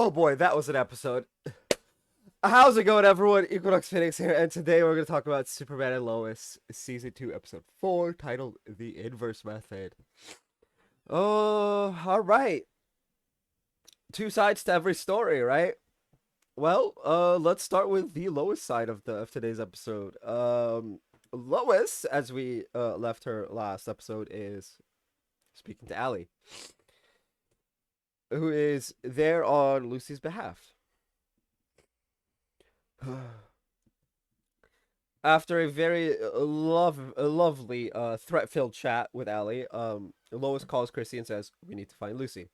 Oh boy, that was an episode. How's it going, everyone? Equinox Phoenix here, and today we're going to talk about Superman and Lois, Season 2, Episode 4, titled The Inverse Method. Oh, alright. Two sides to every story, right? Well, let's start with the Lois side of today's episode. Lois, as we left her last episode, is speaking to Allie, who is there on Lucy's behalf. After a very lovely threat-filled chat with Allie, Lois calls Chrissy and says, "We need to find Lucy."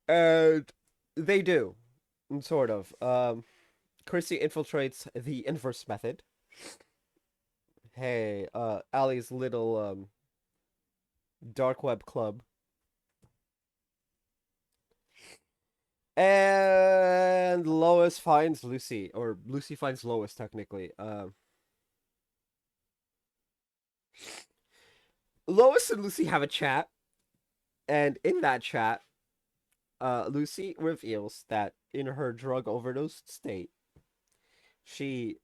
And they do, sort of. Chrissy infiltrates the inverse method. Hey, Allie's little dark web club. And Lois finds Lucy, or Lucy finds Lois, technically. Lois and Lucy have a chat, and in that chat, Lucy reveals that in her drug overdose state, she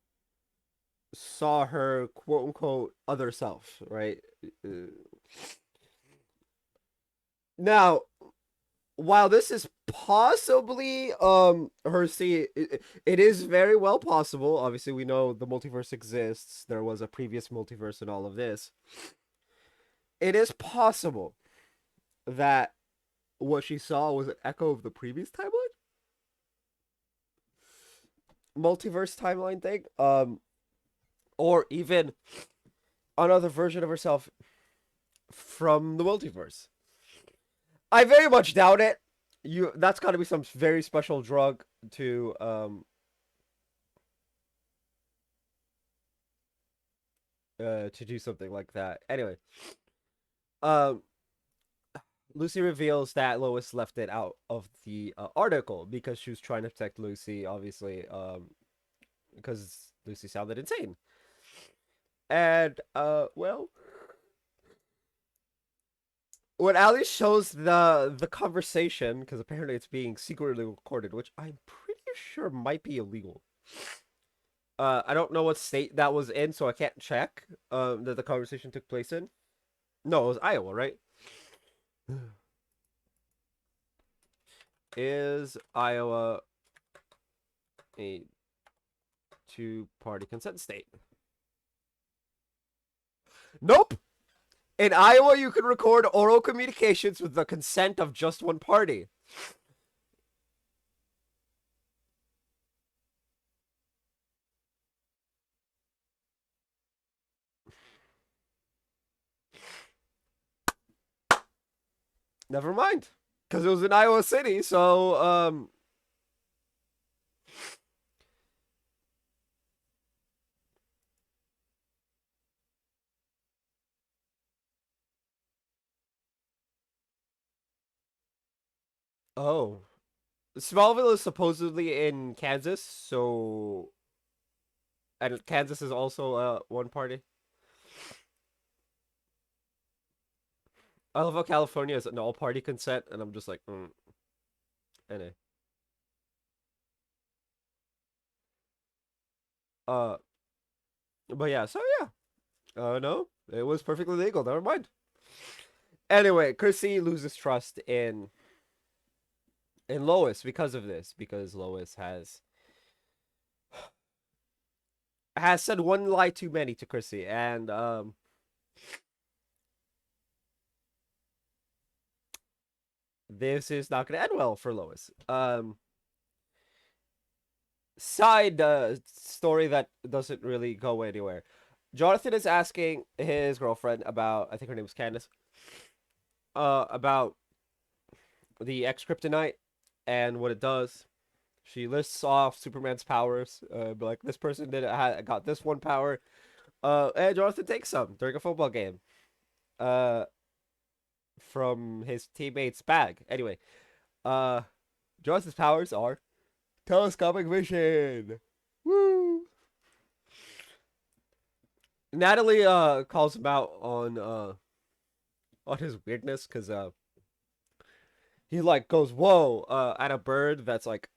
saw her quote unquote other self, right? Now, while this is possibly her see it is very well possible. Obviously, we know the multiverse exists. There was a previous multiverse and all of this. It is possible that what she saw was an echo of the previous timeline, multiverse timeline thing, or even another version of herself from the multiverse. I very much doubt it. That's got to be some very special drug to do something like that. Anyway, um Lucy reveals that Lois left it out of the article because she was trying to protect Lucy, obviously, because Lucy sounded insane. And well, when Ali shows the conversation, because apparently it's being secretly recorded, which I'm pretty sure might be illegal. I don't know what state that was in, so I can't check that the conversation took place in. No, it was Iowa, right? Is Iowa a two-party consent state? Nope. In Iowa, you can record oral communications with the consent of just one party. Never mind, because it was in Iowa City, so oh, Smallville is supposedly in Kansas, so and Kansas is also one party. I love how California is an all-party consent, and I'm just like, anyway. Uh, but yeah, so yeah. No, it was perfectly legal. Never mind. Anyway, Chrissy loses trust in Lois because of this, because Lois has said one lie too many to Chrissy, and this is not going to end well for Lois. Side story that doesn't really go anywhere. Jonathan is asking his girlfriend about, I think her name was Candace, about the X Kryptonite and what it does. She lists off Superman's powers, like this person got this one power, and Jonathan takes some during a football game, uh, from his teammate's bag. Anyway, uh, Jonathan's powers are telescopic vision. Woo! Natalie calls him out on on his weirdness because he like goes whoa at a bird that's like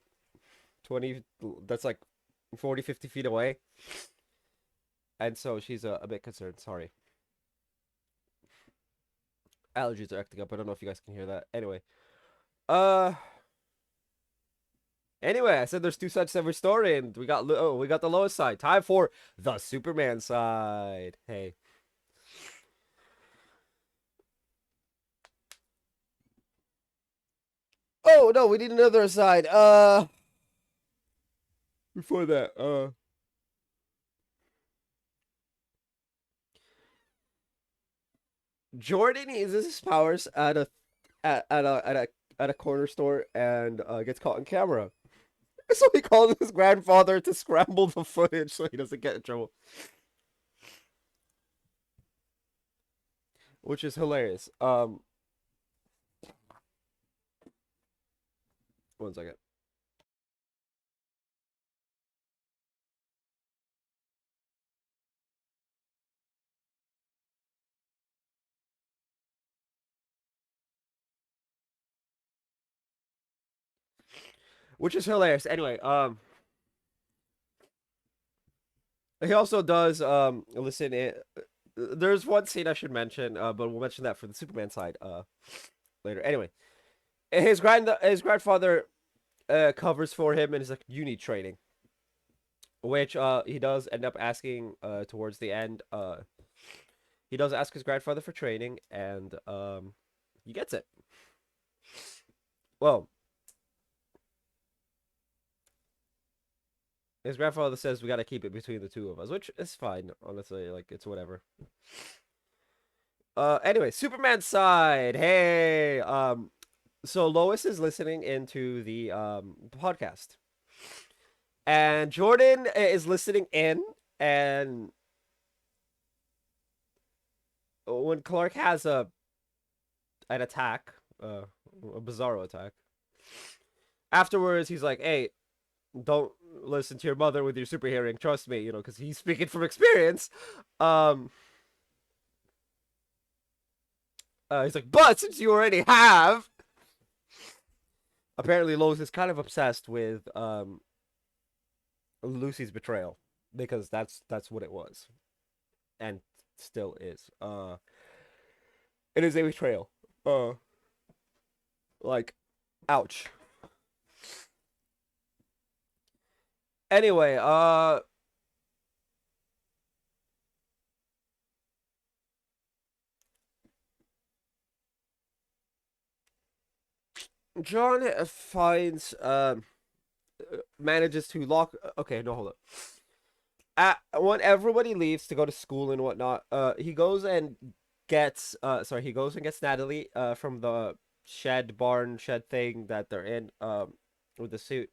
20 that's like 40, 50 feet away, and so she's a bit concerned. Sorry, allergies are acting up. I don't know if you guys can hear that. Uh anyway, I said there's two sides to every story, and we got the Lois side. Time for the Superman side. Hey. Oh no, we need another side. Before that, Jordan uses his powers at a corner store and gets caught on camera. So he calls his grandfather to scramble the footage so he doesn't get in trouble, which is hilarious. One second. Which is hilarious. Anyway, he also does listen in. There's one scene I should mention, but we'll mention that for the Superman side later. Anyway, his grandfather covers for him in his like uni training, which he does end up asking towards the end. He does ask his grandfather for training, and he gets it. Well, his grandfather says we got to keep it between the two of us, which is fine, honestly. Like it's whatever. Anyway, Superman side. Hey, so Lois is listening into the podcast, and Jordan is listening in, and when Clark has an attack, a Bizarro attack. Afterwards, he's like, "Hey, don't listen to your mother with your super hearing. Trust me, you know, because he's speaking from experience." Um, he's like, "But since you already have," apparently Lois is kind of obsessed with Lucy's betrayal because that's what it was and still is. It is a betrayal. Uh, like, ouch. Anyway, John finds manages to lock. Okay, no, hold up. When everybody leaves to go to school and whatnot, he goes and gets he goes and gets Natalie from the shed thing that they're in with the suit.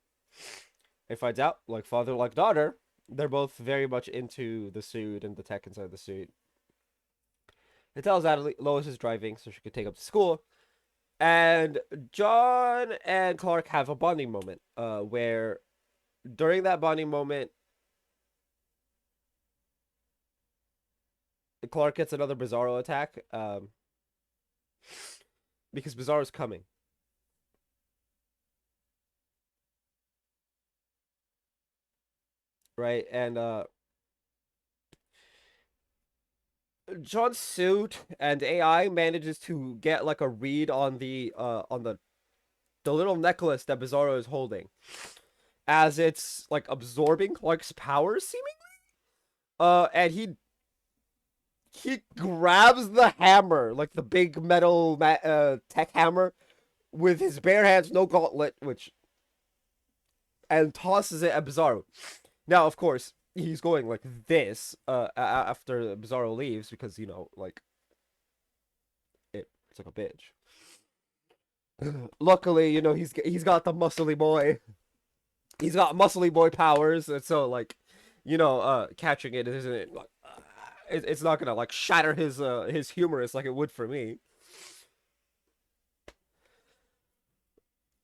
He finds out, like father, like daughter, they're both very much into the suit and the tech inside the suit. He tells Natalie Lois is driving so she could take up to school. And John and Clark have a bonding moment, where during that bonding moment, Clark gets another Bizarro attack, because Bizarro's coming, right? And John's suit and AI manages to get like a read on the little necklace that Bizarro is holding, as it's like absorbing Clark's powers, seemingly. And he grabs the hammer, like the big metal tech hammer, with his bare hands, no gauntlet, which and tosses it at Bizarro. Now, of course, he's going like this after Bizarro leaves because you know, like it's like a bitch. Luckily, you know, he's got the muscly boy. He's got muscly boy powers, and so like, you know, catching it isn't like it's not gonna like shatter his humerus like it would for me.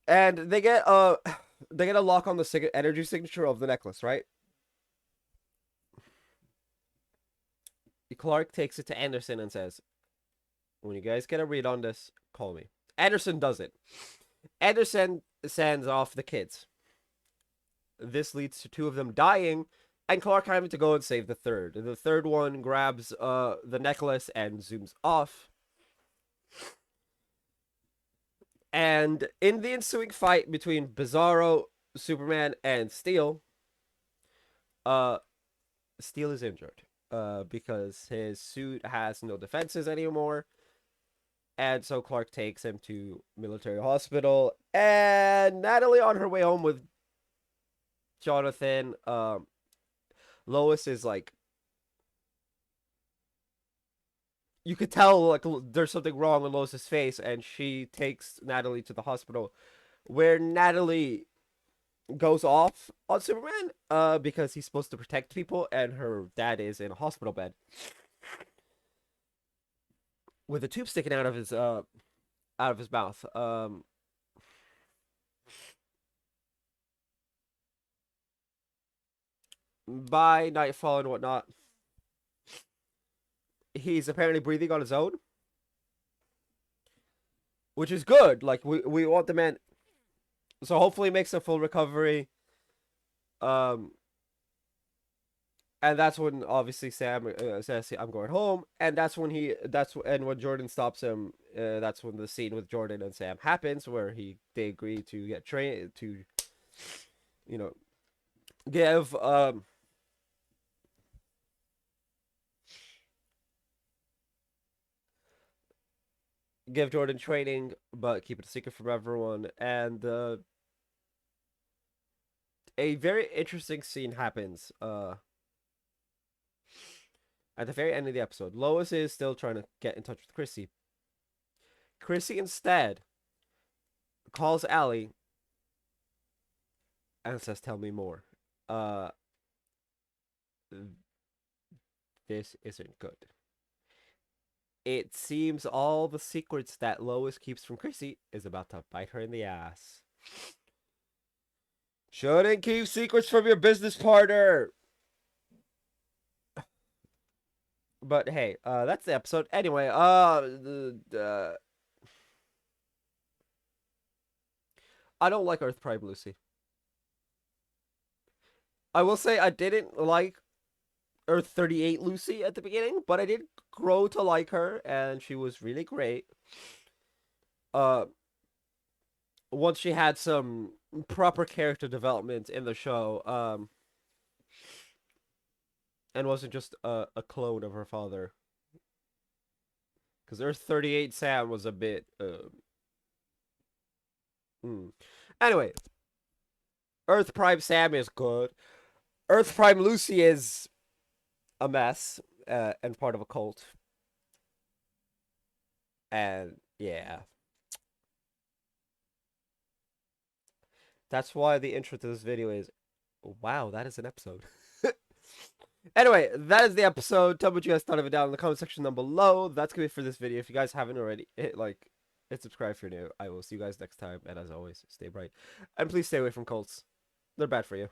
And they get a lock on the energy signature of the necklace, right? Clark takes it to Anderson and says, When you guys get a read on this, call me. Anderson does it. Anderson sends off the kids. This leads to two of them dying, and Clark having to go and save the third. The third one grabs the necklace and zooms off. And in the ensuing fight between Bizarro, Superman, and Steel, uh, Steel is injured because his suit has no defenses anymore. And so Clark takes him to military hospital. And Natalie on her way home with Jonathan, Lois is like, you could tell like there's something wrong with Lois's face, and she takes Natalie to the hospital, where Natalie goes off on Superman, because he's supposed to protect people, and her dad is in a hospital bed with a tube sticking out of his mouth. By nightfall and whatnot, he's apparently breathing on his own, which is good. Like we want the man, so hopefully he makes a full recovery. Um, and that's when obviously Sam says, "I'm going home," and and when Jordan stops him, that's when the scene with Jordan and Sam happens, where they agree to get trained to, you know, give give Jordan training, but keep it a secret from everyone. And a very interesting scene happens at the very end of the episode. Lois is still trying to get in touch with Chrissy. Chrissy instead calls Allie and says, "Tell me more. Uh, this isn't good." It seems all the secrets that Lois keeps from Chrissy is about to bite her in the ass. Shouldn't keep secrets from your business partner. But hey, that's the episode. Anyway, I don't like Earth Prime Lucy. I will say I didn't like Earth 38 Lucy at the beginning, but I did grow to like her, and she was really great. Uh, Once she had some proper character development in the show, and wasn't just a clone of her father. Because Earth 38 Sam was a bit. Anyway, Earth Prime Sam is good. Earth Prime Lucy is a mess, and part of a cult. And yeah. That's why the intro to this video is, wow, that is an episode. Anyway, that is the episode. Tell me what you guys thought of it down in the comment section down below. That's going to be for this video. If you guys haven't already, hit subscribe if you're new. I will see you guys next time. And as always, stay bright. And please stay away from cults. They're bad for you.